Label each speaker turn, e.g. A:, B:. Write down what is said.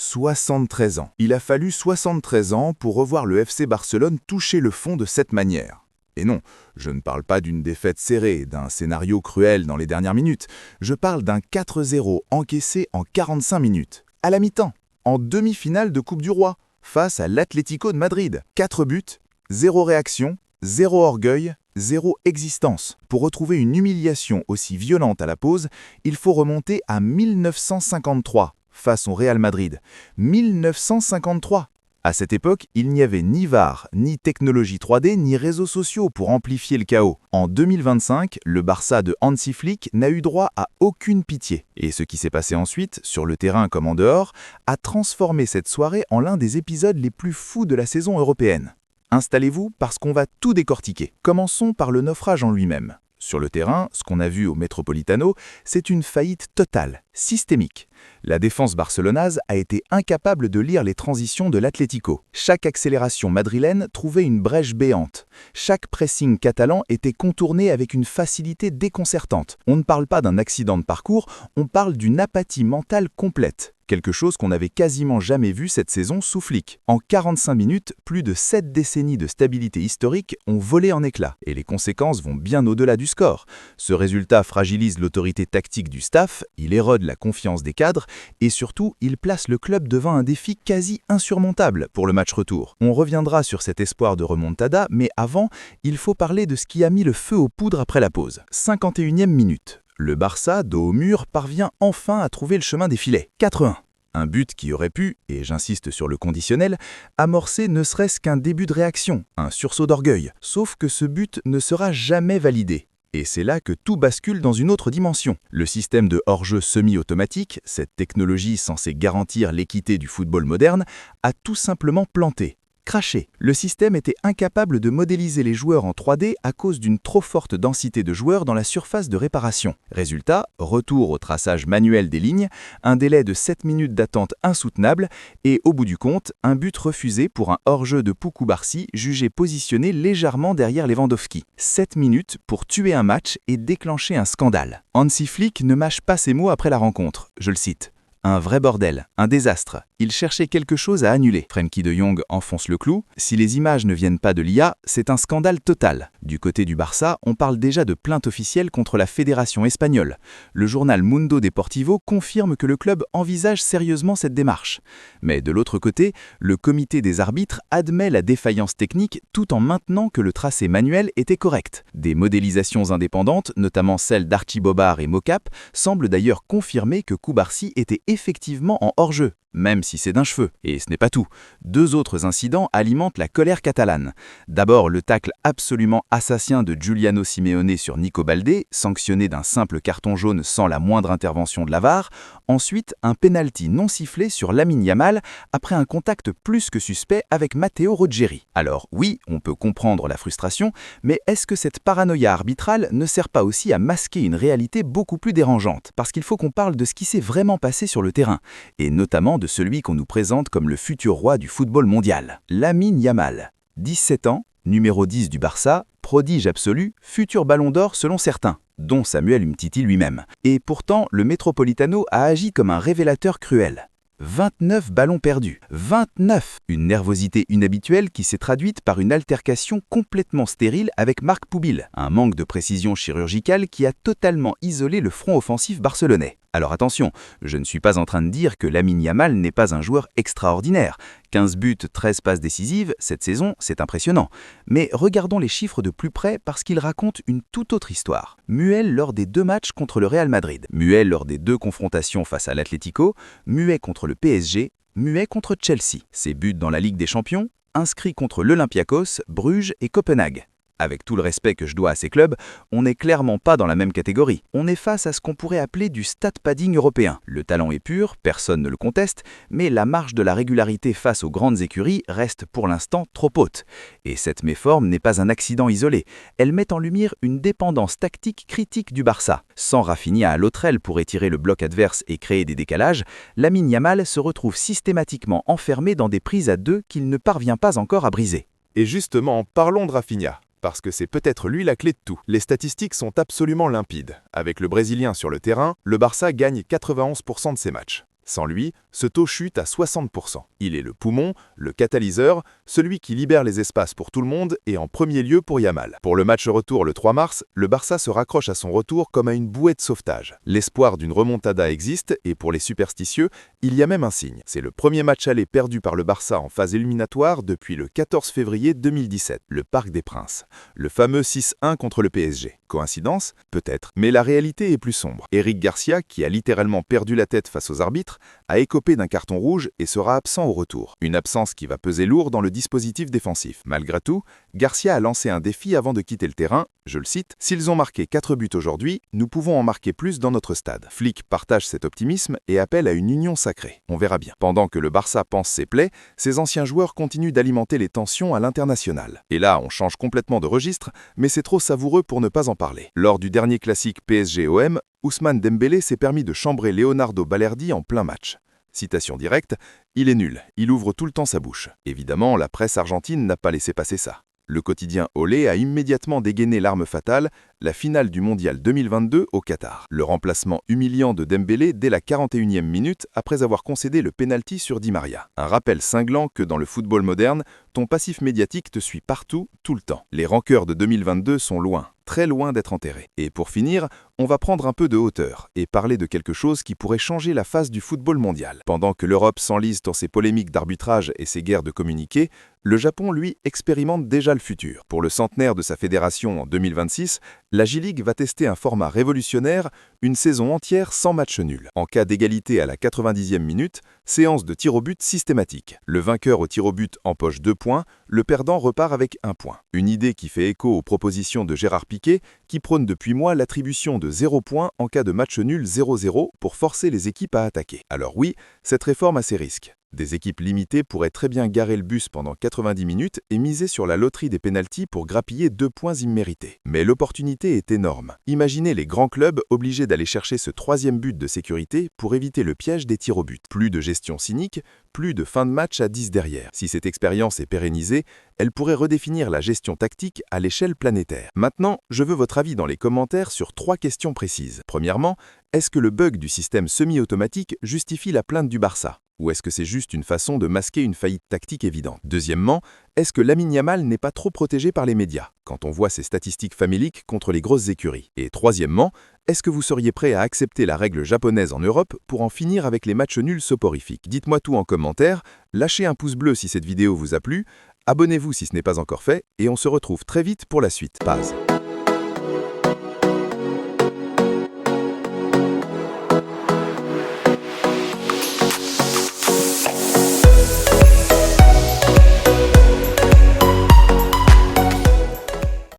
A: 73 ans. Il a fallu 73 ans pour revoir le FC Barcelone toucher le fond de cette manière. Et non, je ne parle pas d'une défaite serrée, d'un scénario cruel dans les dernières minutes. Je parle d'un 4-0 encaissé en 45 minutes, à la mi-temps, en demi-finale de Coupe du Roi, face à l'Atlético de Madrid. 4 buts, 0 réaction, 0 orgueil, 0 existence. Pour retrouver une humiliation aussi violente à la pause, il faut remonter à 1953, face au Real Madrid. 1953! À cette époque, il n'y avait ni VAR, ni technologie 3D, ni réseaux sociaux pour amplifier le chaos. En 2025, le Barça de Hansi Flick n'a eu droit à aucune pitié. Et ce qui s'est passé ensuite, sur le terrain comme en dehors, a transformé cette soirée en l'un des épisodes les plus fous de la saison européenne. Installez-vous parce qu'on va tout décortiquer. Commençons par le naufrage en lui-même. Sur le terrain, ce qu'on a vu au Metropolitano, c'est une faillite totale, systémique. La défense barcelonaise a été incapable de lire les transitions de l'Atlético. Chaque accélération madrilène trouvait une brèche béante. Chaque pressing catalan était contourné avec une facilité déconcertante. On ne parle pas d'un accident de parcours, on parle d'une apathie mentale complète. Quelque chose qu'on n'avait quasiment jamais vu cette saison sous Flick. En 45 minutes, plus de 7 décennies de stabilité historique ont volé en éclats. Et les conséquences vont bien au-delà du score. Ce résultat fragilise l'autorité tactique du staff, il érode la confiance des cadres et surtout, il place le club devant un défi quasi insurmontable pour le match retour. On reviendra sur cet espoir de remontada, mais avant, il faut parler de ce qui a mis le feu aux poudres après la pause. 51e minute. Le Barça, dos au mur, parvient enfin à trouver le chemin des filets. 4-1. Un but qui aurait pu, et j'insiste sur le conditionnel, amorcer ne serait-ce qu'un début de réaction, un sursaut d'orgueil. Sauf que ce but ne sera jamais validé. Et c'est là que tout bascule dans une autre dimension. Le système de hors-jeu semi-automatique, cette technologie censée garantir l'équité du football moderne, a tout simplement planté. Craché. Le système était incapable de modéliser les joueurs en 3D à cause d'une trop forte densité de joueurs dans la surface de réparation. Résultat, retour au traçage manuel des lignes, un délai de 7 minutes d'attente insoutenable et, au bout du compte, un but refusé pour un hors-jeu de Poukou Barsi jugé positionné légèrement derrière Lewandowski. 7 minutes pour tuer un match et déclencher un scandale. Hansi Flick ne mâche pas ses mots après la rencontre. Je le cite. Un vrai bordel, un désastre. Il cherchait quelque chose à annuler. Frenkie de Jong enfonce le clou. Si les images ne viennent pas de l'IA, c'est un scandale total. Du côté du Barça, on parle déjà de plainte officielle contre la fédération espagnole. Le journal Mundo Deportivo confirme que le club envisage sérieusement cette démarche. Mais de l'autre côté, le comité des arbitres admet la défaillance technique tout en maintenant que le tracé manuel était correct. Des modélisations indépendantes, notamment celles d'Archie Bobard et Mocap, semblent d'ailleurs confirmer que Koubarsi était effectivement en hors-jeu, même si c'est d'un cheveu. Et ce n'est pas tout. 2 autres incidents alimentent la colère catalane. D'abord, le tacle absolument assassin de Giuliano Simeone sur Nico Baldé, sanctionné d'un simple carton jaune sans la moindre intervention de la VAR. Ensuite, un pénalty non sifflé sur Lamine Yamal après un contact plus que suspect avec Matteo Ruggeri. Alors oui, on peut comprendre la frustration, mais est-ce que cette paranoïa arbitrale ne sert pas aussi à masquer une réalité beaucoup plus dérangeante? Parce qu'il faut qu'on parle de ce qui s'est vraiment passé sur le terrain, et notamment de celui qu'on nous présente comme le futur roi du football mondial. Lamine Yamal, 17 ans, numéro 10 du Barça, prodige absolu, futur ballon d'or selon certains, dont Samuel Umtiti lui-même. Et pourtant, le Metropolitano a agi comme un révélateur cruel. 29 ballons perdus. 29! Une nervosité inhabituelle qui s'est traduite par une altercation complètement stérile avec Marc Poubil, un manque de précision chirurgicale qui a totalement isolé le front offensif barcelonais. Alors attention, je ne suis pas en train de dire que Lamine Yamal n'est pas un joueur extraordinaire. 15 buts, 13 passes décisives, cette saison, c'est impressionnant. Mais regardons les chiffres de plus près parce qu'ils racontent une toute autre histoire. Muet lors des 2 matchs contre le Real Madrid, muet lors des 2 confrontations face à l'Atlético, muet contre le PSG, muet contre Chelsea. Ses buts dans la Ligue des Champions, inscrits contre l'Olympiakos, Bruges et Copenhague. Avec tout le respect que je dois à ces clubs, on n'est clairement pas dans la même catégorie. On est face à ce qu'on pourrait appeler du stat padding européen. Le talent est pur, personne ne le conteste, mais la marge de la régularité face aux grandes écuries reste pour l'instant trop haute. Et cette méforme n'est pas un accident isolé. Elle met en lumière une dépendance tactique critique du Barça. Sans Rafinha à l'autre aile pour étirer le bloc adverse et créer des décalages, Lamine Yamal se retrouve systématiquement enfermé dans des prises à 2 qu'il ne parvient pas encore à briser.
B: Et justement, parlons de Rafinha. Parce que c'est peut-être lui la clé de tout. Les statistiques sont absolument limpides. Avec le Brésilien sur le terrain, le Barça gagne 91% de ses matchs. Sans lui, ce taux chute à 60%. Il est le poumon, le catalyseur, celui qui libère les espaces pour tout le monde et en premier lieu pour Yamal. Pour le match retour le 3 mars, le Barça se raccroche à son retour comme à une bouée de sauvetage. L'espoir d'une remontada existe et pour les superstitieux, il y a même un signe. C'est le premier match aller perdu par le Barça en phase éliminatoire depuis le 14 février 2017, le Parc des Princes. Le fameux 6-1 contre le PSG. Coïncidence? Peut-être. Mais la réalité est plus sombre. Eric Garcia, qui a littéralement perdu la tête face aux arbitres, a écopé d'un carton rouge et sera absent au retour. Une absence qui va peser lourd dans le dispositif défensif. Malgré tout, Garcia a lancé un défi avant de quitter le terrain. Je le cite, « S'ils ont marqué 4 buts aujourd'hui, nous pouvons en marquer plus dans notre stade. » Flick partage cet optimisme et appelle à une union sacrée. On verra bien. Pendant que le Barça pense ses plaies, ses anciens joueurs continuent d'alimenter les tensions à l'international. Et là, on change complètement de registre, mais c'est trop savoureux pour ne pas en parler. Lors du dernier classique PSG-OM, Ousmane Dembélé s'est permis de chambrer Leonardo Balerdi en plein match. Citation directe, « Il est nul, il ouvre tout le temps sa bouche. » Évidemment, la presse argentine n'a pas laissé passer ça. Le quotidien Olé a immédiatement dégainé l'arme fatale, la finale du Mondial 2022 au Qatar. Le remplacement humiliant de Dembélé dès la 41e minute après avoir concédé le pénalty sur Di Maria. Un rappel cinglant que dans le football moderne, ton passif médiatique te suit partout, tout le temps. Les rancœurs de 2022 sont loin, très loin d'être enterrés. Et pour finir, on va prendre un peu de hauteur et parler de quelque chose qui pourrait changer la face du football mondial. Pendant que l'Europe s'enlise dans ses polémiques d'arbitrage et ses guerres de communiqués, le Japon, lui, expérimente déjà le futur. Pour le centenaire de sa fédération en 2026, la J-League va tester un format révolutionnaire, une saison entière sans match nul. En cas d'égalité à la 90e minute, séance de tir au but systématique. Le vainqueur au tir au but empoche 2 points, le perdant repart avec 1 point. Une idée qui fait écho aux propositions de Gérard Piqué, qui prône depuis mois l'attribution de 0 points en cas de match nul 0-0 pour forcer les équipes à attaquer. Alors oui, cette réforme a ses risques. Des équipes limitées pourraient très bien garer le bus pendant 90 minutes et miser sur la loterie des pénaltys pour grappiller 2 points immérités. Mais l'opportunité est énorme. Imaginez les grands clubs obligés d'aller chercher ce 3e but de sécurité pour éviter le piège des tirs au but. Plus de gestion cynique, plus de fin de match à 10 derrière. Si cette expérience est pérennisée, elle pourrait redéfinir la gestion tactique à l'échelle planétaire. Maintenant, je veux votre avis dans les commentaires sur 3 questions précises. Premièrement, est-ce que le bug du système semi-automatique justifie la plainte du Barça ? Ou est-ce que c'est juste une façon de masquer une faillite tactique évidente? Deuxièmement, est-ce que Lamine Yamal n'est pas trop protégé par les médias, quand on voit ses statistiques faméliques contre les grosses écuries? Et troisièmement, est-ce que vous seriez prêt à accepter la règle japonaise en Europe pour en finir avec les matchs nuls soporifiques? Dites-moi tout en commentaire, lâchez un pouce bleu si cette vidéo vous a plu, abonnez-vous si ce n'est pas encore fait, et on se retrouve très vite pour la suite. Paz.